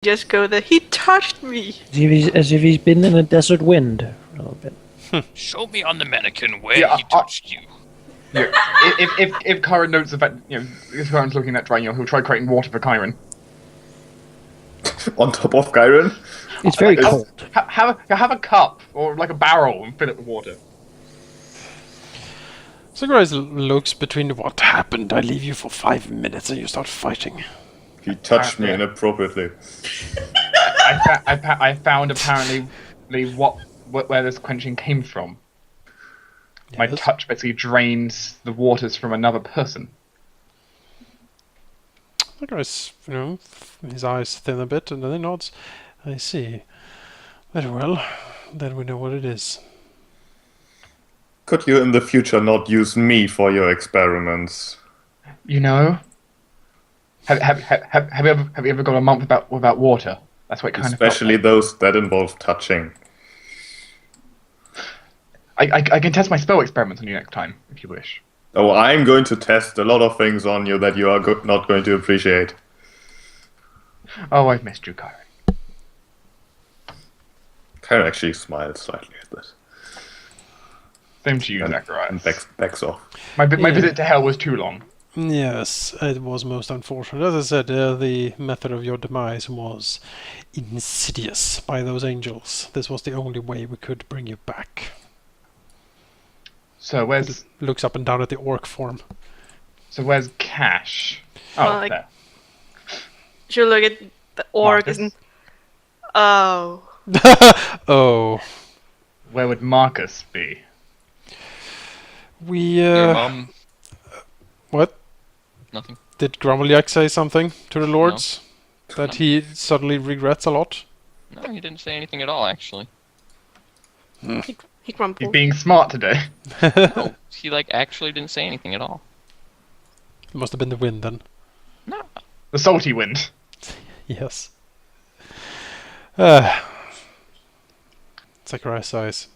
just go there. He touched me. As if he's been in a desert wind for a little bit. Show me on the mannequin where he touched you. Yeah, if Kyron notes the fact, if Kyron's looking at drying, he'll try creating water for Kyron. On top of Kyron? It's very cold. Have a cup or like a barrel and fill it with water. Zacharias looks between what happened. I leave you for 5 minutes and you start fighting. He touched me inappropriately. I found apparently where this quenching came from. Yes. My touch basically drains the waters from another person. Zacharias, his eyes thin a bit and then he nods. I see. Very well. Then we know what it is. Could you in the future not use me for your experiments? Have you ever gone a month without water? That's what it kind Especially of those that involve touching. I can test my spell experiments on you next time, if you wish. Oh, I'm going to test a lot of things on you that you are not going to appreciate. Oh, I've missed you, Kyron. Kyron actually smiled slightly at this. Same to you, Zacharias. And backs off. My visit to hell was too long. Yes, it was most unfortunate. As I said, the method of your demise was insidious by those angels. This was the only way we could bring you back. So where's... Looks up and down at the orc form. So where's Cash? Oh, there. She'll look at the orc and... Oh. Oh. Where would Marcus be? Your mom. What? Nothing. Did Grommelyak say something to the lords? No. That he suddenly regrets a lot? No, he didn't say anything at all, actually. He grumbled. He's being smart today. No, he actually didn't say anything at all. It must have been the wind then. No. The salty wind. Yes. Zacharias sighs.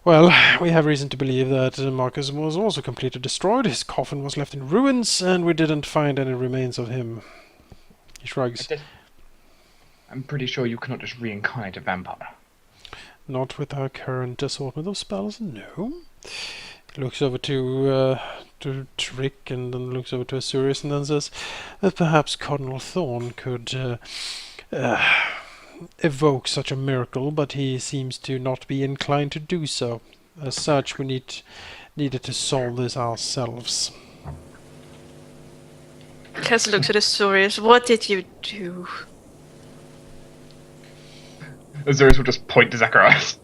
Well, we have reason to believe that Marcus was also completely destroyed. His coffin was left in ruins, and we didn't find any remains of him. He shrugs. I'm pretty sure you cannot just reincarnate a vampire. Not with our current assortment of spells, no. He looks over to Trick and then looks over to Azurius and then says that perhaps Cardinal Thorn could evoke such a miracle, but he seems to not be inclined to do so. As such, we needed to solve this ourselves. Cass looks at Azurius. What did you do? Azurius will just point to Zacharias.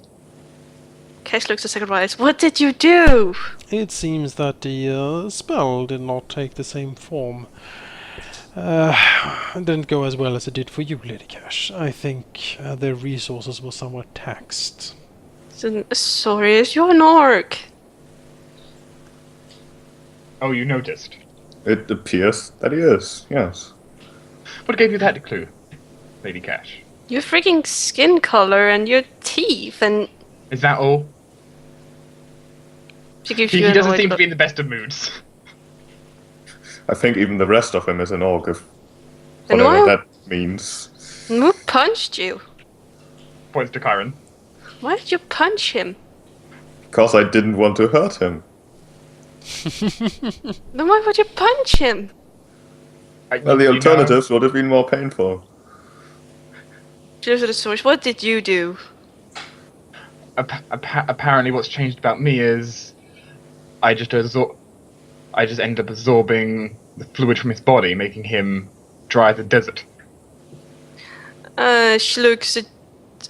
Cass looks at Zacharias. What did you do? It seems that the spell did not take the same form. It didn't go as well as it did for you, Lady Cash. I think their resources were somewhat taxed. Azurius, you're an orc. Oh, you noticed? It appears that he is, yes. What gave you that clue, Lady Cash? Your freaking skin color and your teeth and... Is that all? She gives He you doesn't seem to be in the best of moods. I think even the rest of him is an orc, if Then whatever that means. Who punched you? Points to Kyron. Why did you punch him? Because I didn't want to hurt him. Then why would you punch him? Well, the alternatives would have been more painful. She looks at the source. What did you do? Apparently what's changed about me is I just end up absorbing the fluid from his body, making him dry as a desert. She looks at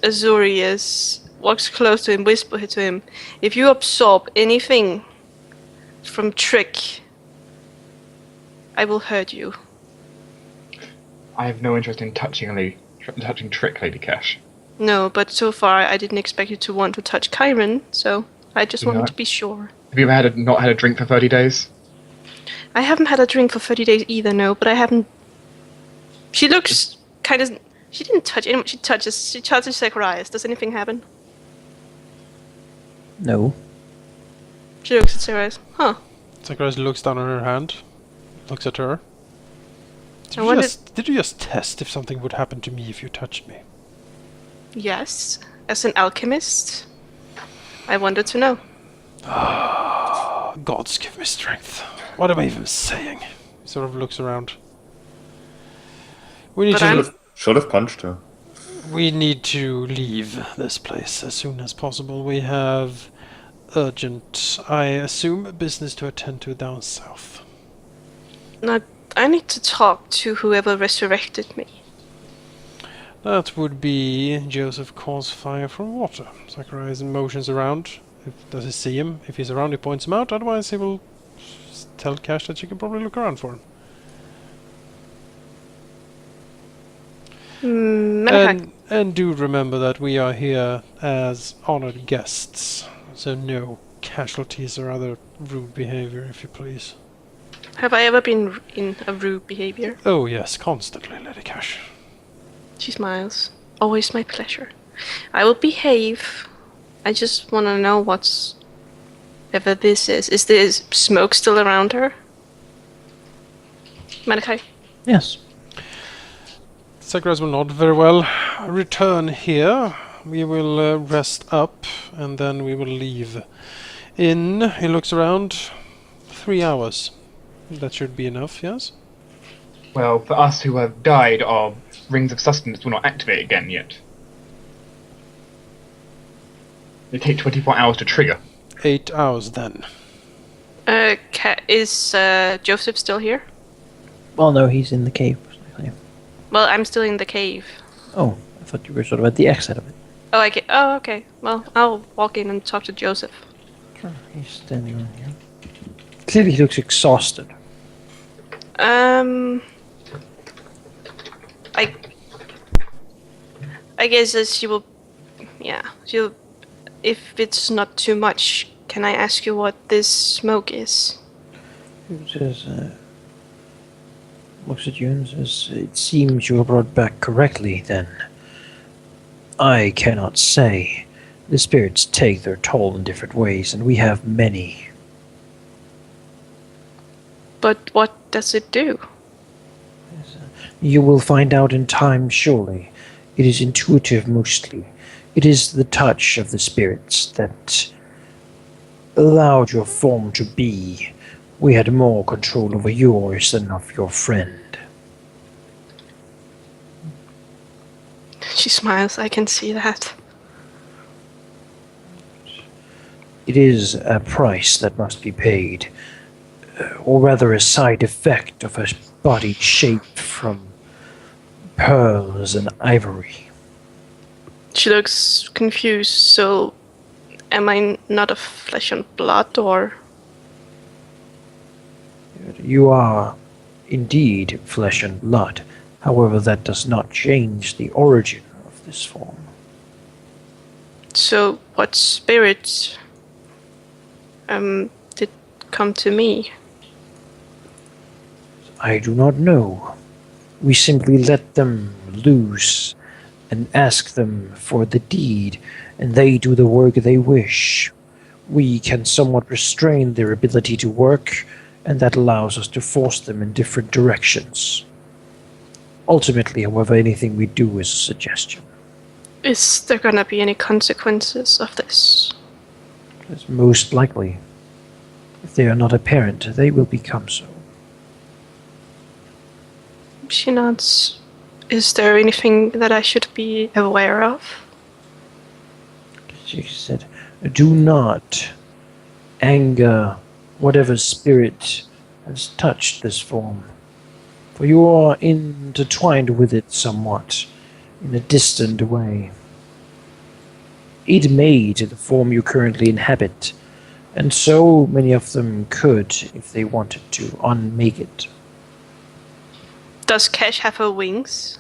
Azurius, walks close to him, whispers to him, if you absorb anything from Trick, I will hurt you. I have no interest in touching Trick, Lady Cash. No, but so far I didn't expect you to want to touch Kyron, so I just wanted to be sure. Have you ever not had a drink for 30 days? I haven't had a drink for 30 days either, no, but I haven't... She looks kind of... She didn't touch anyone. She touches Zacharias. Does anything happen? No. She looks at Zacharias. Huh. Zacharias looks down on her hand, looks at her. Did you just test if something would happen to me if you touched me? Yes, as an alchemist, I wanted to know. Gods give me strength. What am I even saying? He sort of looks around. We need But to. I'm- Should have punched her. We need to leave this place as soon as possible. We have urgent, I assume, business to attend to down south. Now, I need to talk to whoever resurrected me. That would be Joseph Cause Fire from Water. Zacharias motions around. Does he see him? If he's around, he points him out. Otherwise, he will tell Cash that she can probably look around for him. Malachi. And do remember that we are here as honored guests, so no casualties or other rude behavior, if you please. Have I ever been in a rude behavior? Oh yes, constantly, Lady Cash. She smiles. Always my pleasure. I will behave. I just want to know what's ever this is. Is there smoke still around her? Malachi? Yes. Zacharias will nod very well. Return here. We will rest up, and then we will leave. He looks around. 3 hours. That should be enough, yes? Well, for us who have died, our rings of sustenance will not activate again yet. They take 24 hours to trigger. 8 hours then. Is Joseph still here? Well, no, he's in the cave. Well, I'm still in the cave. Oh, I thought you were sort of at the exit of it. Oh, okay. Well, I'll walk in and talk to Joseph. Sure, he's standing on here. Clearly, he looks exhausted. I guess as she will, if it's not too much, can I ask you what this smoke is? He says, looks at you and says, "It seems you were brought back correctly, then. I cannot say. The spirits take their toll in different ways, and we have many." But what does it do? You will find out in time, surely. It is intuitive mostly. It is the touch of the spirits that allowed your form to be. We had more control over yours than of your friend. She smiles, I can see that. It is a price that must be paid, or rather a side effect of a body shaped from pearls and ivory. She looks confused, so am I not of flesh and blood, or? You are indeed flesh and blood. However, that does not change the origin of this form. So what spirit did come to me? I do not know. We simply let them loose and ask them for the deed, and they do the work they wish. We can somewhat restrain their ability to work, and that allows us to force them in different directions. Ultimately, however, anything we do is a suggestion. Is there gonna be any consequences of this? It's most likely. If they are not apparent, they will become so. She nods. Is there anything that I should be aware of? She said, "Do not anger whatever spirit has touched this form, for you are intertwined with it somewhat, in a distant way. It made the form you currently inhabit, and so many of them could, if they wanted to, unmake it." Does Cash have her wings?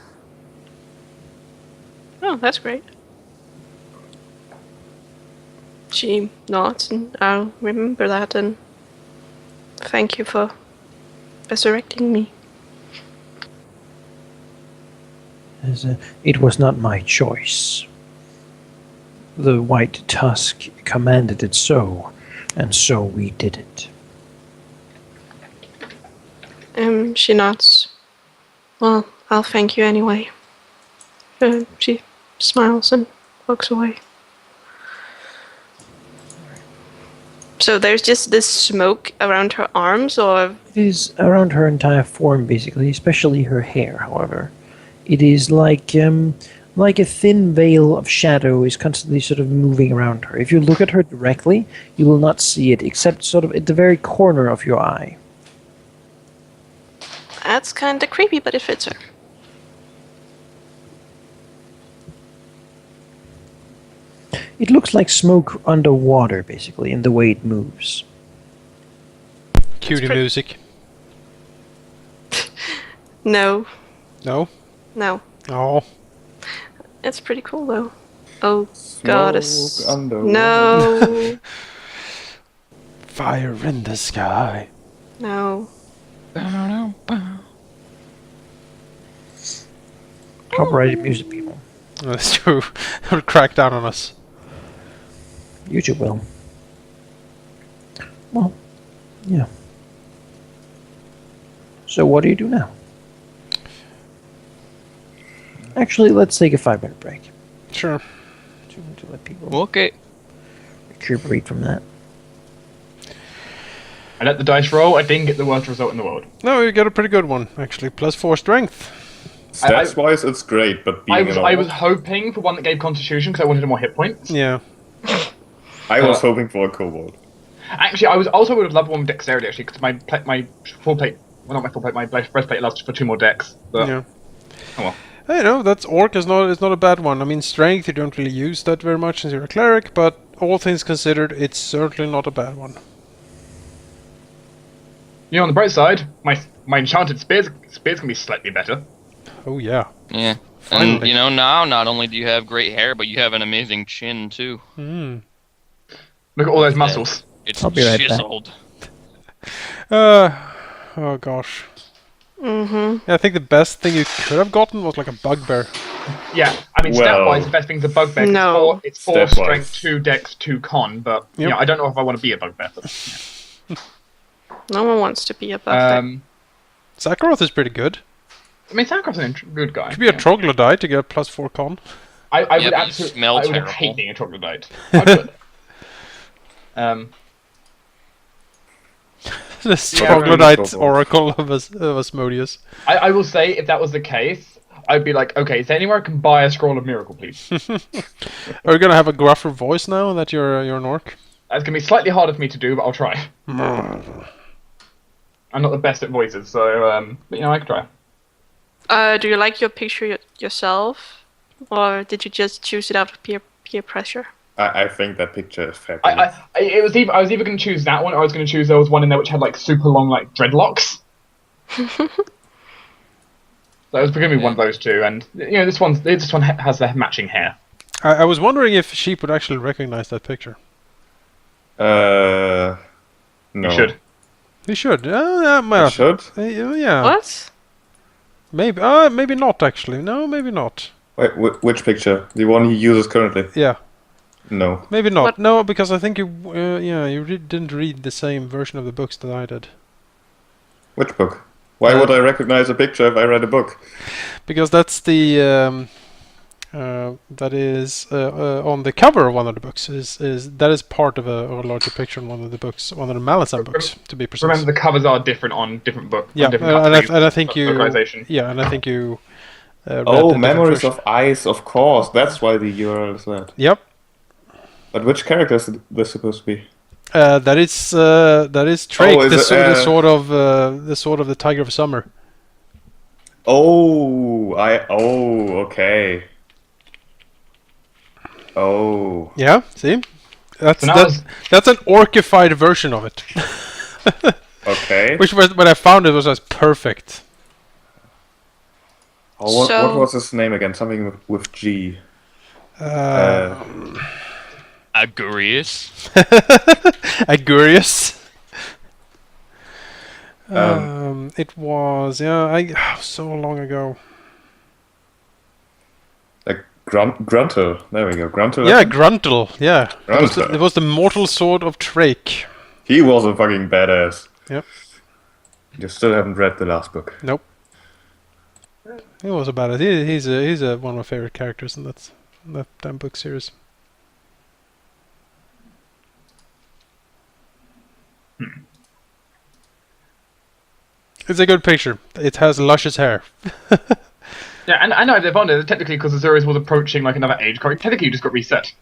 Oh, that's great. She nods, and I'll remember that, and thank you for resurrecting me. It was not my choice. The White Tusk commanded it so, and so we did it. She nods. Well, I'll thank you anyway. She smiles and walks away. So there's just this smoke around her arms, or It is around her entire form, basically, especially her hair, however. It is like a thin veil of shadow is constantly sort of moving around her. If you look at her directly, you will not see it, except sort of at the very corner of your eye. that's kind of creepy, but it fits her. It looks like smoke underwater, basically, in the way it moves. Cutie music. No, No? no. Oh. It's pretty cool though. Oh, goddess. Smoke underwater. No, Fire in the sky. no. Copyrighted music, people. That's true. They'll crack down on us. YouTube will. Well, yeah. So what do you do now? Actually, let's take a 5-minute break Sure. to let people Okay. recuperate from that. I let the dice roll. I didn't get the worst result in the world. No, you got a pretty good one, actually. +4 strength. Stats-wise, it's great, but being I was hoping for one that gave Constitution because I wanted more hit points. Yeah. I was hoping for a kobold. Actually, I also would have loved one with Dexterity actually because my full plate, well not my full plate, my breastplate allows for 2 more dex. But Yeah. oh well. You know, that's orc is not a bad one. I mean, strength, you don't really use that very much since you're a cleric, but all things considered, it's certainly not a bad one. You know, on the bright side, my enchanted spears can be slightly better. Oh, yeah. Yeah. Finally. And, you know, now, not only do you have great hair, but you have an amazing chin, too. Hmm. Look at all those muscles. It's I'll be right back. chiseled. Oh gosh. Mm-hmm. Yeah, I think the best thing you could have gotten was like a bugbear. Yeah, I mean, Well- stat-wise, the best thing's a bugbear. 'Cause No. It's 4 Stat-wise. strength, 2 dex, 2 con, but you Yep. know, I don't know if I want to be a bugbear. But, No one wants to be a buff. Sakharoth is pretty good. I mean, Sackroff's a good guy. Could be a troglodyte to get +4 con. I Yeah, would but you absolutely smell I would terrible. hate being a troglodyte. I'd do it. This Yeah, troglodyte really. oracle of Asmodeus. I will say, if that was the case, I'd be like, okay, is there anywhere I can buy a scroll of miracle, please? Are you gonna have a gruffer voice now that you're an orc? That's gonna be slightly harder for me to do, but I'll try. I'm not the best at voices, so but, you know, I can try. Do you like your picture yourself, or did you just choose it out of peer pressure? I think that picture is fabulous. I was either going to choose that one, or I was going to choose there was one in there which had like super long like dreadlocks. So it was going to be one of those two, and you know this one has the matching hair. I was wondering if sheep would actually recognize that picture. No. You should. He should. Well, It should? yeah. What? Maybe. Maybe not actually. No, maybe not. Wait, which picture? The one he uses currently? Yeah. No. Maybe not. What? No, because I think you. Didn't read the same version of the books that I did. Which book? Why would I recognize a picture if I read a book? Because that's the that is on the cover of one of the books. That is part of a larger picture in one of the books, one of the Malazan books, to be precise. Remember, the covers are different on different books. Yeah, on different and countries, I think you. localization. Yeah, and I think you. Read the Oh, different Memories version. of Ice, of course. That's why the URL is that. Yep. But which character is this supposed to be? That is Trake, is it, the sword of the Tiger of Summer. Oh, okay. Oh. Yeah, see, that's So now that's an orcified version of it. Okay. Which was when I found it was just perfect. Oh, what So- was his name again? Something with G. Agurius. Agurius. It was so long ago. Like Gruntle. There we go. Gruntle. Yeah, Gruntle. Yeah, Gruntle. it was the mortal sword of Trake. He was a fucking badass. Yep. You still haven't read the last book. Nope. He was a badass. He's one of my favorite characters in that damn book series. It's a good picture. It has luscious hair. Yeah, and I know they're bonded technically because Azorius was approaching like another age. Technically, you just got reset.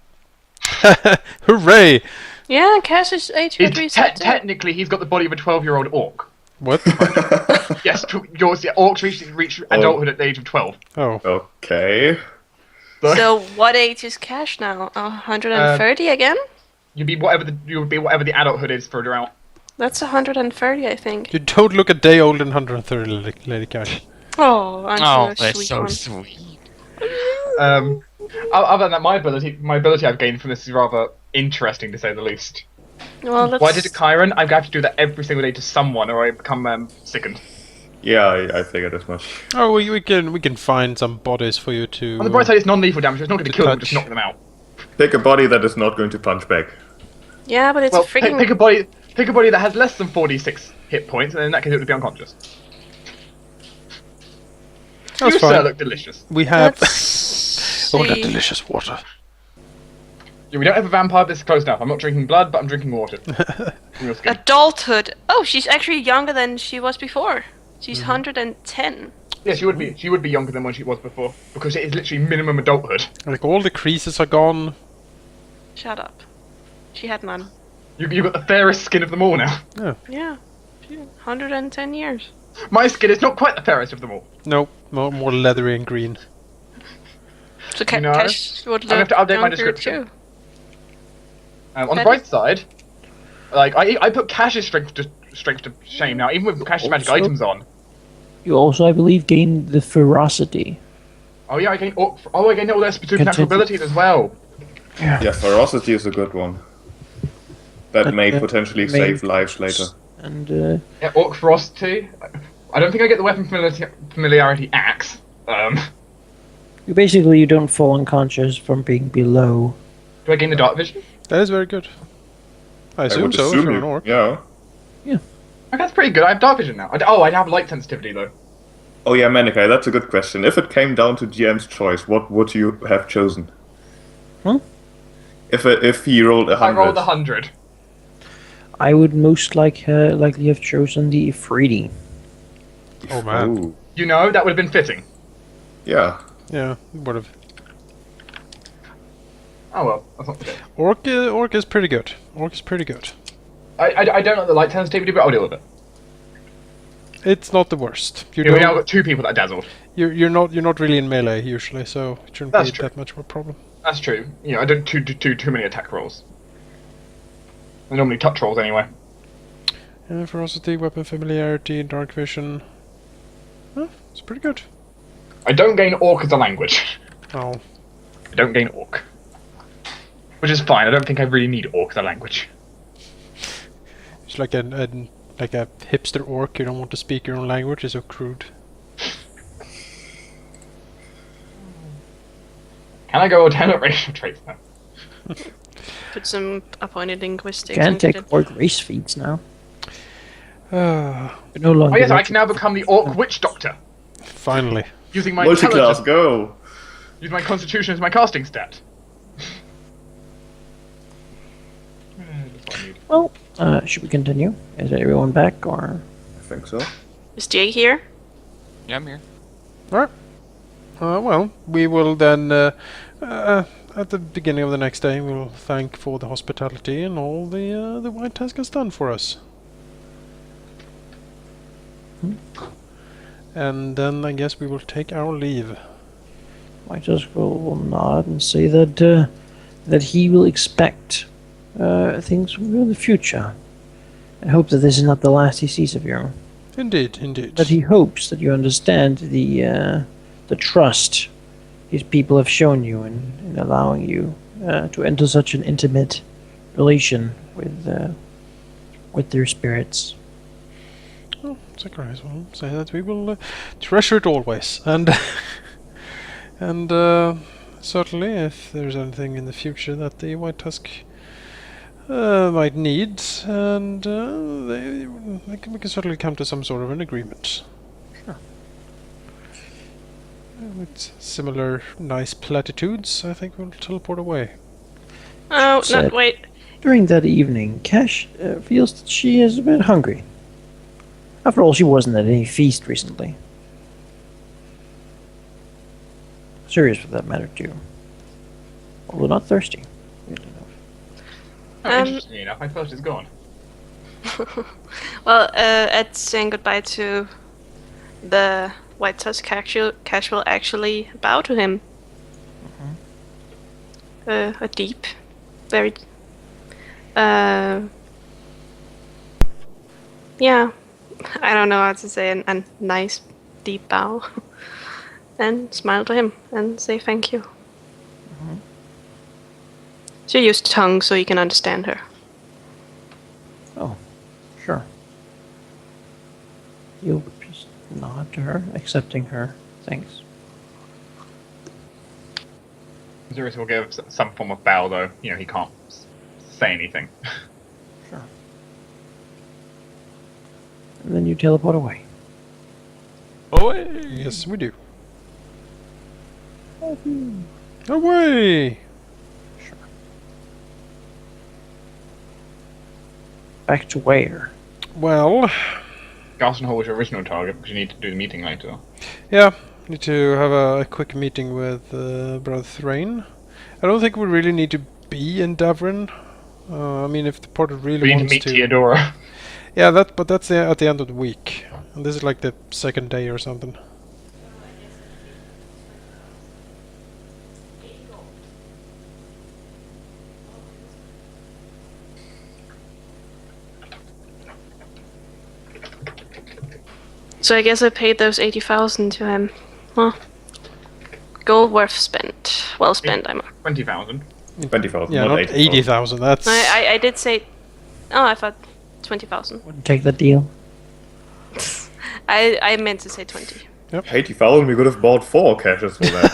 Hooray! Yeah, Cass's age got reset. Technically, he's got the body of a 12-year-old orc. What? Yes, orcs reach adulthood at the age of 12. Oh. Okay. So what age is Cash now? 130 again? You'll be whatever the adulthood is for a drow. That's 130, I think. You don't look a day older than 130, Lady Cash. Oh, I'm Oh, so that's sweet so one. sweet. Other than that, my ability I've gained from this is rather interesting to say the least. Well, let's... Why did it, Chiron? I have to do that every single day to someone, or I become sickened. Yeah, I figured as much. Oh, we can find some bodies for you to. On the bright side, it's non-lethal damage. So it's not going to kill them, touch. just knock them out. Pick a body that is not going to punch back. Yeah, but it's Well, a freaking... pick a body that has less than 46 hit points, and in that case, it would be unconscious. That's You, fine. sir, look delicious. We have. Let's Oh, that see. delicious water. Yeah, we don't have a vampire this close enough. I'm not drinking blood, but I'm drinking water. From your skin. Adulthood. Oh, she's actually younger than she was before. She's 110. Yeah, she would be. She would be younger than when she was before, because it is literally minimum adulthood. Like all the creases are gone. Shut up. She had none. You got the fairest skin of them all now. Yeah. 110 years. My skin is not quite the fairest of them all. No, more leathery and green. So You know, Cash would I'm gonna have look to update my younger description. too. On the That bright is- side, like I put Cash's strength to shame now, even with Cash's magic Also- items on. You also, I believe, gained the ferocity. Oh yeah, I gained all their supernatural Continue. abilities as well. Yeah, ferocity is a good one. That But, may uh, potentially may- save lives later. And Yeah, orc ferocity. I don't think I get the weapon familiarity axe. you don't fall unconscious from being below. Do I gain the dark vision? That is very good. I assume would so. If assume you're you- an orc. Yeah. Okay, that's pretty good. I have dark vision now. I have light sensitivity though. Oh yeah, Manikai, that's a good question. If it came down to GM's choice, what would you have chosen? Hmm? If he rolled 100. I rolled 100. I would most likely have chosen the Ifriti. Oh man. Ooh. You know, that would have been fitting. Yeah. Yeah, would have. Oh well, that's not good. Orc is pretty good. Orc is pretty good. I don't know the light sensitivity, but I'll deal with it. It's not the worst. You Yeah, we now don't, got 2 people that are dazzled. you're not really in melee usually, so it shouldn't That's be true. that much of a problem. That's true. You know, I don't too many attack rolls. I normally touch rolls anyway. Ferocity, weapon familiarity, dark vision. Huh, it's pretty good. I don't gain orc as a language. Oh, I don't gain orc. Which is fine, I don't think I really need orc as a language. it's like a hipster orc. You don't want to speak your own language. It's so crude. Can I go alternate racial traits now? Put some appointed linguistics. Can't into take it. orc race feats now. Ah, You're no longer. Oh yes, I can now become the orc witch doctor. finally. Using my Multi-class, intelligence, go! use my constitution as my casting stat. Well, should we continue? Is everyone back, or I think so. Is Jay here? Yeah, I'm here. Alright. Well, we will then, at the beginning of the next day, we'll thank for the hospitality and all the White Task has done for us. And then I guess we will take our leave. White Tusk will nod and say that that he will expect things from you in the future. I hope that this is not the last he sees of you. Indeed, indeed. That he hopes that you understand the trust his people have shown you in allowing you to enter such an intimate relation with their spirits. Oh, Zacharias will say that we will treasure it always, and and certainly if there's anything in the future that the White Tusk might need, and we can certainly come to some sort of an agreement. With similar nice platitudes, I think we'll teleport away. Oh, Said- no, wait. During that evening, Cash feels that she is a bit hungry. After all, she wasn't at any feast recently. Serious for that matter, too. Although not thirsty. Weirdly enough. Oh, Um, interestingly enough, my thirst is gone. Well, at saying goodbye to the White Tusk, Cash will actually bow to him. A deep, very, yeah, I don't know how to say a nice, deep bow. And smile to him and say thank you. She used tongue so you can understand her. Oh, sure. You'll just nod to her, accepting her thanks. Zurius will give some form of bow, though. You know, he can't say anything. Sure. And then you teleport away. Away! Yes, we do. Away! Sure. Back to where? Well, Garson Hall was your original target because you need to do the meeting later. yeah, need to have a quick meeting with Brother Thrain. I don't think we really need to be in Davrin. I mean, if the party really We need to wants meet to. Theodora. Yeah, but that's at the end of the week. And this is like the second day or something. So I guess I paid those 80,000 to him. Well, gold worth spent. Well spent, I'm. 20,000. 20,000, Yeah, not 80,000. That's I did say. Oh, I thought 20,000. Wouldn't take that deal. I meant to say 20. 80,000, we could have bought 4 caches for that.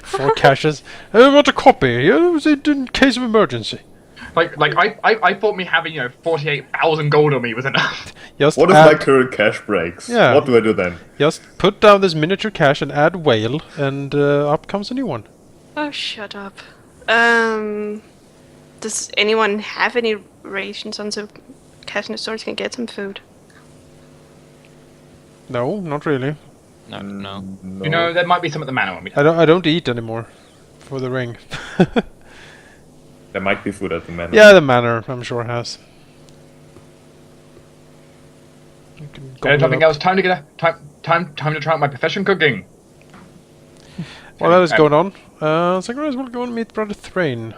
4 caches. I want a copy. Use it in case of emergency. I thought me having 48,000 gold on me was enough. Just What if add, my current cache breaks? Yeah. What do I do then? just put down this miniature cache and add whale, and up comes a new one. Oh, shut up. Does anyone have any rations on so Cash in the stores can get some food? No, not really. No. No. You know, there might be some at the manor when we. I don't eat anymore for the ring. There might be food at the manor. Yeah, the manor I'm sure has. You can gobble Nothing it up. else. Time to get a time to try out my profession cooking. While that is going on, Synchronized will go and meet Brother Thrain.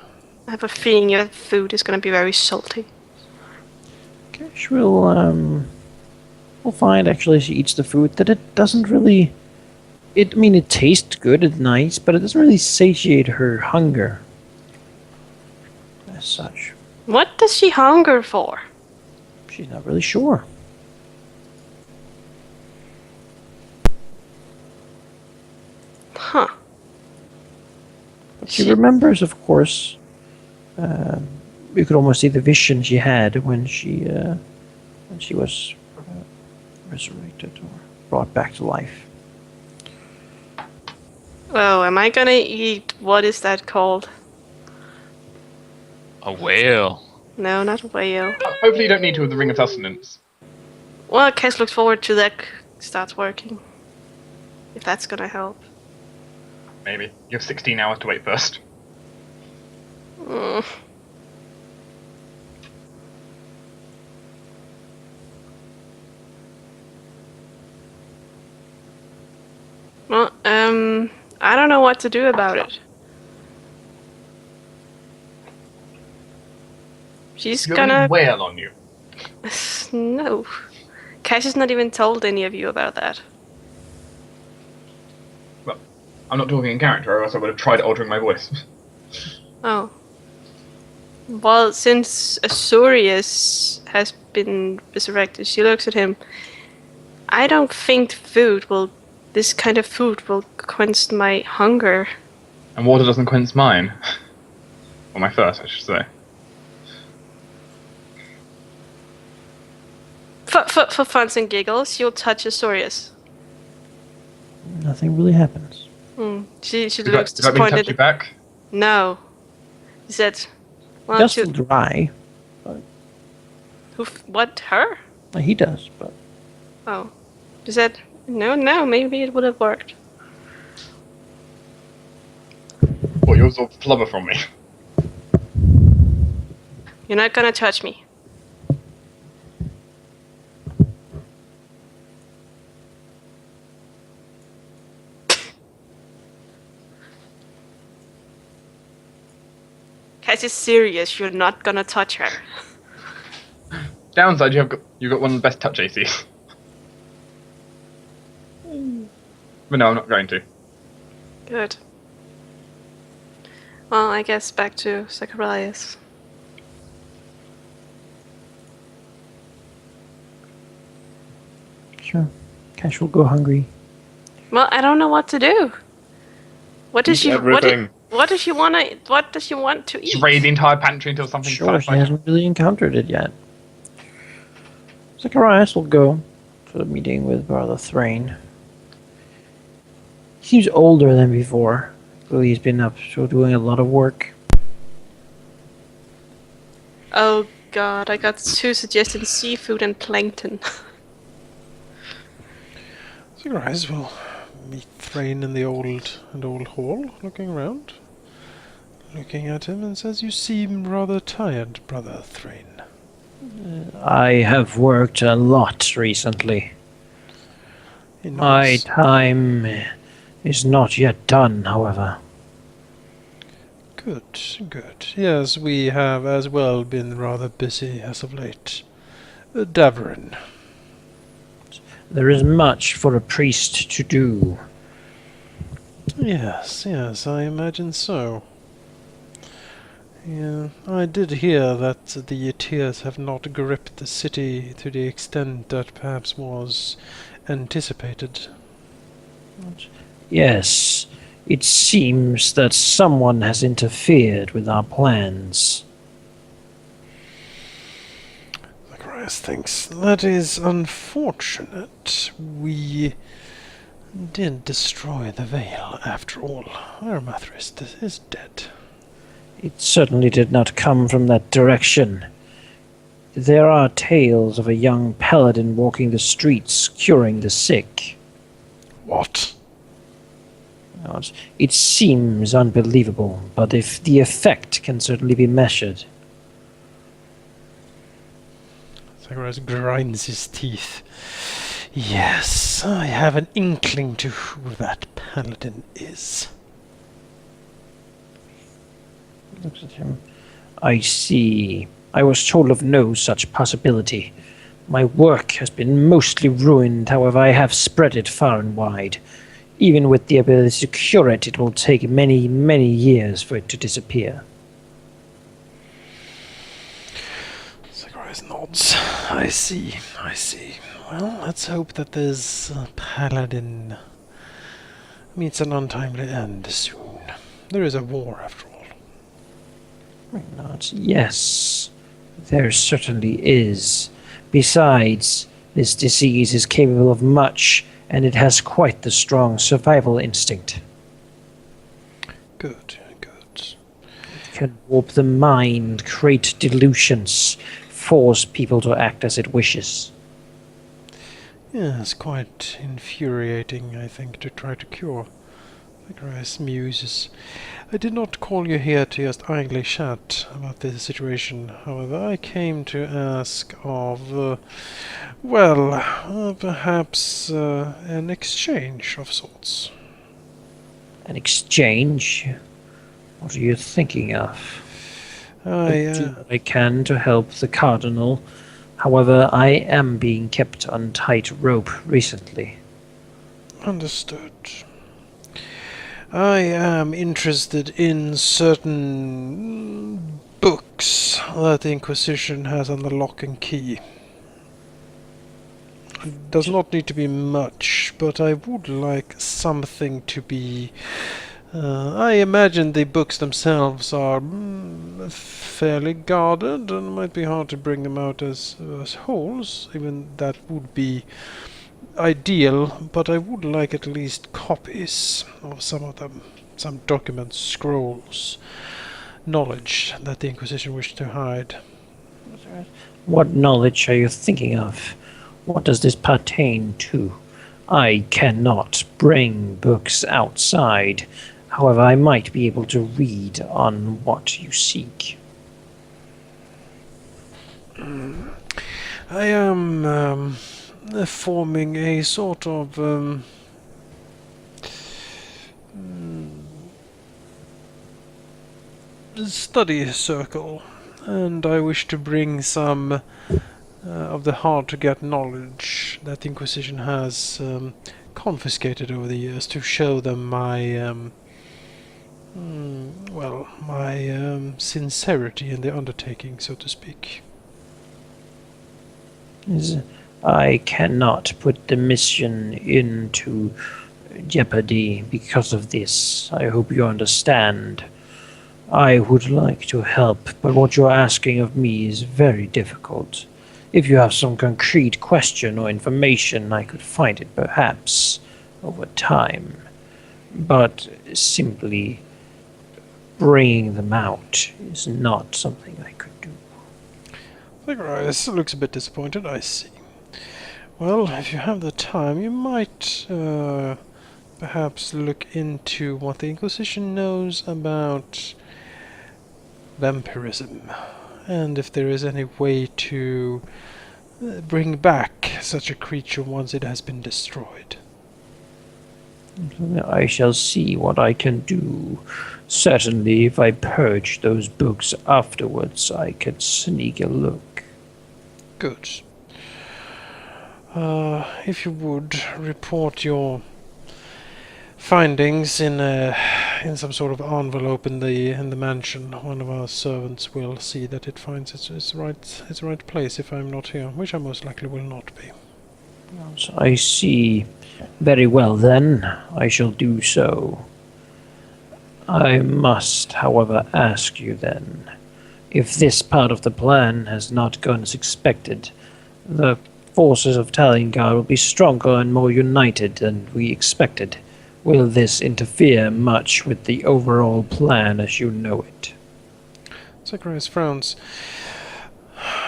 I have a feeling your food is gonna be very salty. Cash will find actually as she eats the food that it doesn't really. It tastes good, it's nice, but it doesn't really satiate her hunger. As such, What does she hunger for? she's not really sure. Huh. But she remembers, of course. You could almost see the vision she had when she was resurrected or brought back to life. Oh, am I gonna eat, what is that called? A whale. No, not a whale. Hopefully, you don't need to with the ring of sustenance. Well, Cass looks forward to that starts working. If that's gonna help. Maybe you have 16 hours to wait first. Mm. Well, I don't know what to do about it. She's You gonna... have a whale on you. No. Cash has not even told any of you about that. Well, I'm not talking in character, or else I would have tried altering my voice. Oh. Well, since Azorius has been resurrected, she looks at him. I don't think this kind of food will quench my hunger. And water doesn't quench mine. Or my thirst, I should say. For funs and giggles, you'll touch Azorius. Nothing really happens. She Does looks that mean touch you disappointed. back? No. He said, well, He does still dry. what, her? He does, but Oh. He said, no, maybe it would have worked. What, you absorb flubber from me? You're not gonna touch me. Cassie's serious, you're not gonna touch her. Downside, you got one of the best touch ACs. But no, I'm not going to. Good. Well, I guess back to Zacharias. sure. Cash will go hungry. Well, I don't know what to do. What does Eat she everything. what does she want to eat? Just raid the entire pantry until something Sure, she satisfies. hasn't really encountered it yet. Zacharias will go to the meeting with Brother Thrain. He seems older than before. Clearly he's been up to doing a lot of work. Oh god, I got 2 suggestions: seafood and plankton. So guys will meet Thrain in the old hall, looking around, looking at him, and says, "You seem rather tired, Brother Thrain." I have worked a lot recently. He My nods. time is not yet done, however. Good. Yes, we have as well been rather busy as of late. Davarin. There is much for a priest to do. Yes, I imagine so. Yeah, I did hear that the tears have not gripped the city to the extent that perhaps was anticipated. Yes, it seems that someone has interfered with our plans. Zacharias thinks that is unfortunate. We did destroy the veil after all. Our Mathrist is dead. It certainly did not come from that direction. There are tales of a young paladin walking the streets, curing the sick. What? It seems unbelievable, but if the effect can certainly be measured. Zacharias grinds his teeth. Yes, I have an inkling to who that paladin is. Looks at him. I see. I was told of no such possibility. My work has been mostly ruined, however I have spread it far and wide. Even with the ability to cure it, it will take many, many years for it to disappear. Zacharias nods. I see. Well, let's hope that this paladin meets an untimely end soon. There is a war, after all. Not yes, there certainly is. Besides, this disease is capable of much, and it has quite the strong survival instinct. Good. It can warp the mind, create delusions, force people to act as it wishes. Yes, quite infuriating, I think, to try to cure. Zacharias muses. I did not call you here to just idly chat about this situation. However, I came to ask of, perhaps an exchange of sorts. An exchange? What are you thinking of? I do what I can to help the Cardinal. However, I am being kept on tight rope recently. Understood. I am interested in certain books that the Inquisition has on the lock and key. It does not need to be much, but I would like something to be... I imagine the books themselves are fairly guarded, and it might be hard to bring them out as wholes. Even that would be ideal, but I would like at least copies of some of them. Some documents, scrolls, knowledge that the Inquisition wished to hide. What knowledge are you thinking of? What does this pertain to? I cannot bring books outside. However, I might be able to read on what you seek. I am forming a sort of study circle, and I wish to bring some of the hard-to-get knowledge that the Inquisition has confiscated over the years to show them my my sincerity in the undertaking, so to speak. I cannot put the mission into jeopardy because of this. I hope you understand. I would like to help, but what you're asking of me is very difficult. If you have some concrete question or information, I could find it perhaps over time. But simply bringing them out is not something I could do. This looks a bit disappointed, I see. Well, if you have the time, you might perhaps look into what the Inquisition knows about vampirism, and if there is any way to bring back such a creature once it has been destroyed. I shall see what I can do. Certainly, if I purge those books afterwards, I can sneak a look. Good. If you would report your findings in some sort of envelope in the mansion, one of our servants will see that it finds its right place if I'm not here, which I most likely will not be. I see. Very well then, I shall do so. I must, however, ask you then, if this part of the plan has not gone as expected, the forces of Talongar will be stronger and more united than we expected. Will this interfere much with the overall plan as you know it? Zacharias frowns.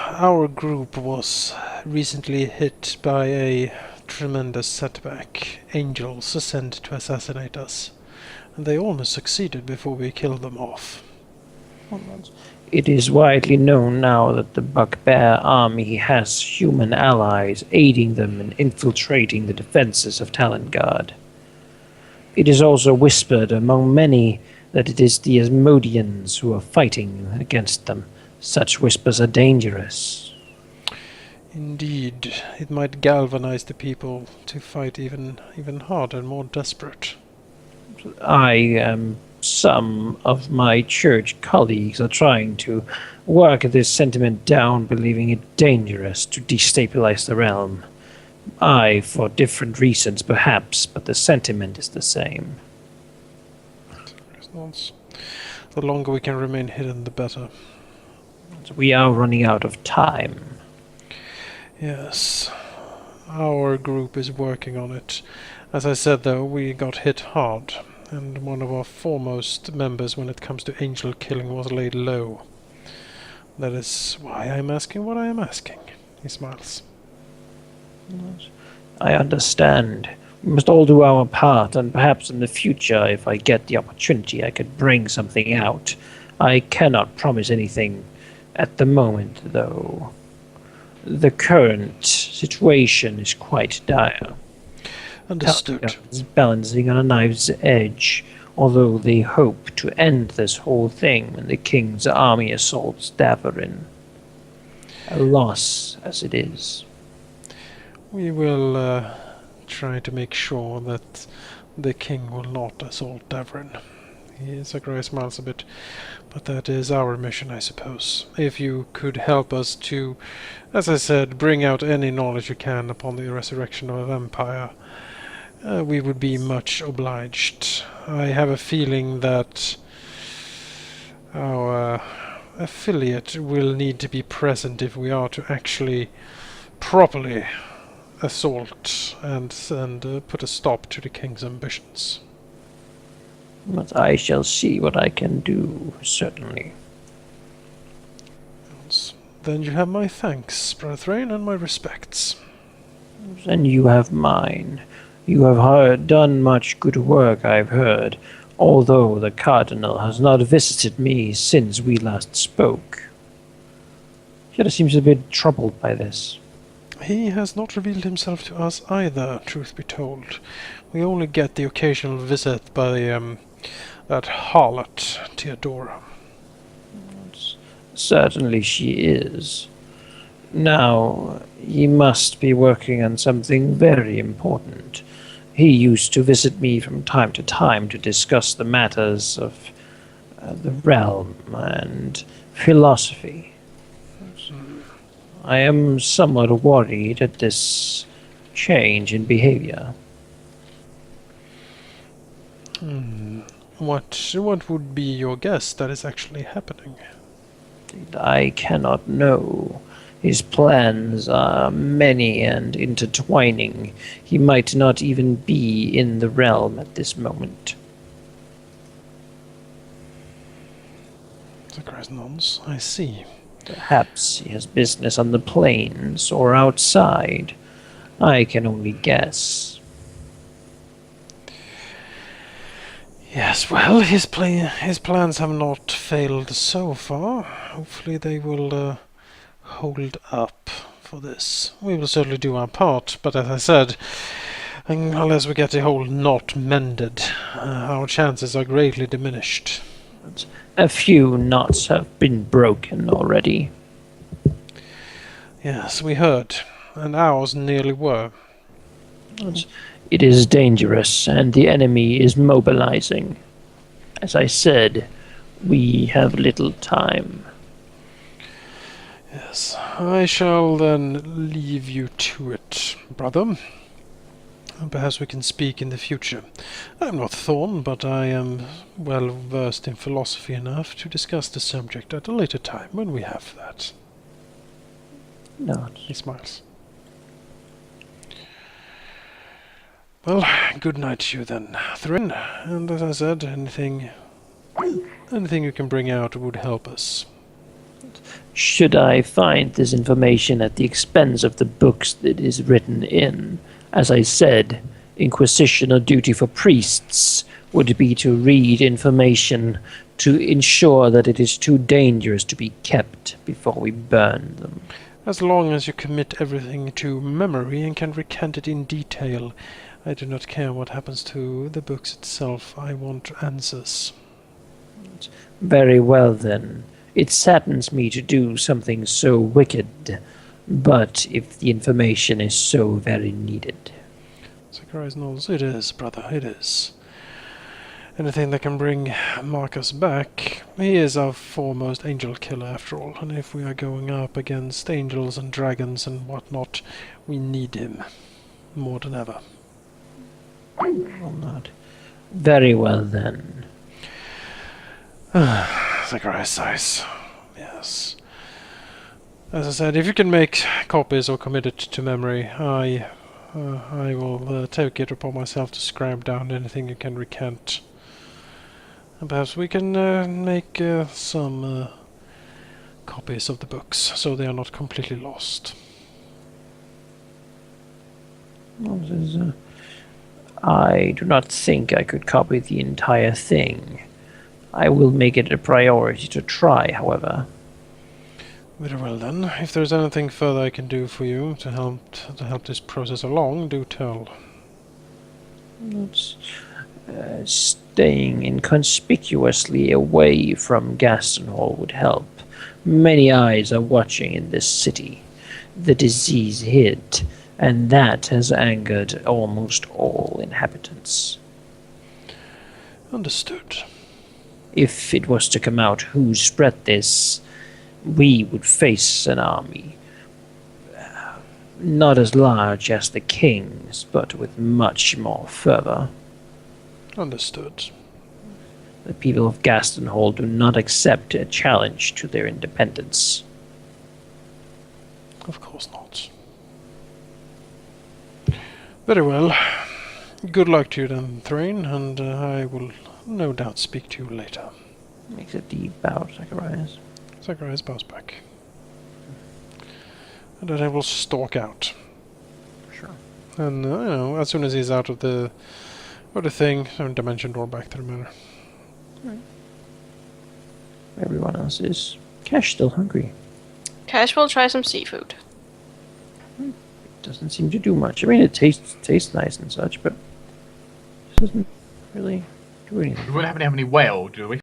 Our group was recently hit by a tremendous setback. Angels are sent to assassinate us, and they almost succeeded before we killed them off. It is widely known now that the Bugbear army has human allies aiding them in infiltrating the defenses of Talongar. It is also whispered among many that it is the Asmodeans who are fighting against them. Such whispers are dangerous. Indeed, it might galvanize the people to fight even harder and more desperate. Some of my church colleagues are trying to work this sentiment down, believing it dangerous to destabilize the realm. For different reasons perhaps, but the sentiment is the same. The longer we can remain hidden, the better. We are running out of time. Yes, our group is working on it. As I said, though, we got hit hard, and one of our foremost members when it comes to angel killing was laid low. That is why I'm asking what I am asking. He smiles. I understand. We must all do our part, and perhaps in the future, if I get the opportunity, I could bring something out. I cannot promise anything at the moment, though. The current situation is quite dire. Understood. Talongar is balancing on a knife's edge, although they hope to end this whole thing when the king's army assaults Davarin. A loss as it is. We will try to make sure that the king will not assault Davarin. Zacharias smiles a bit, but that is our mission, I suppose. If you could help us to, as I said, bring out any knowledge you can upon the resurrection of a vampire, we would be much obliged. I have a feeling that our affiliate will need to be present if we are to actually properly assault and put a stop to the king's ambitions. But I shall see what I can do, certainly. Then you have my thanks, Brother Thrain, and my respects. And you have mine. You have done much good work, I've heard, although the Cardinal has not visited me since we last spoke. Yet he seems a bit troubled by this. He has not revealed himself to us either, truth be told. We only get the occasional visit by that harlot, Theodora. Certainly she is. Now, he must be working on something very important. He used to visit me from time to time to discuss the matters of the realm and philosophy. I am somewhat worried at this change in behavior. What would be your guess that is actually happening? I cannot know. His plans are many and intertwining. He might not even be in the realm at this moment. The Grasnons, I see. Perhaps he has business on the plains or outside. I can only guess. Yes, well, his plans have not failed so far. Hopefully they will hold up for this. We will certainly do our part, but as I said, unless we get the whole knot mended, our chances are greatly diminished. A few knots have been broken already. Yes, we heard, and ours nearly were. It is dangerous, and the enemy is mobilizing. As I said, we have little time. Yes, I shall then leave you to it, brother. Perhaps we can speak in the future. I am not Thorn, but I am well versed in philosophy enough to discuss the subject at a later time when we have that. No. He smiles. Well, good night to you then, Thrain. And as I said, anything you can bring out would help us. Should I find this information at the expense of the books that is written in, as I said, inquisitional duty for priests would be to read information to ensure that it is too dangerous to be kept before we burn them. As long as you commit everything to memory and can recant it in detail, I do not care what happens to the books itself. I want answers. Very well then. It saddens me to do something so wicked, but if the information is so very needed. Zacharias nods. It is, brother, it is. Anything that can bring Marcus back. He is our foremost angel killer after all, and if we are going up against angels and dragons and whatnot, we need him more than ever. Well, not. Very well then. Zacharias sighs. Yes. As I said, if you can make copies or commit it to memory, I will take it upon myself to scribe down anything you can recant. And perhaps we can make some copies of the books, so they are not completely lost. I do not think I could copy the entire thing. I will make it a priority to try, however. Very well then. If there's anything further I can do for you to help this process along, do tell. Staying inconspicuously away from Gaston Hall would help. Many eyes are watching in this city. The disease hit, and that has angered almost all inhabitants. Understood. If it was to come out who spread this, we would face an army. Not as large as the king's, but with much more fervor. Understood. The people of Gaston Hall do not accept a challenge to their independence. Of course not. Very well. Good luck to you then, Thrain, and I will no doubt speak to you later. Makes a deep bow, Zacharias. Zacharias bows back. And then I will stalk out. Sure. And, as soon as he's out of the thing, dimension door back to the manor. Everyone else is. Cash still hungry. Cash will try some seafood. Doesn't seem to do much. I mean, it tastes nice and such, but it doesn't really do anything. We wouldn't happen to have any whale, do we?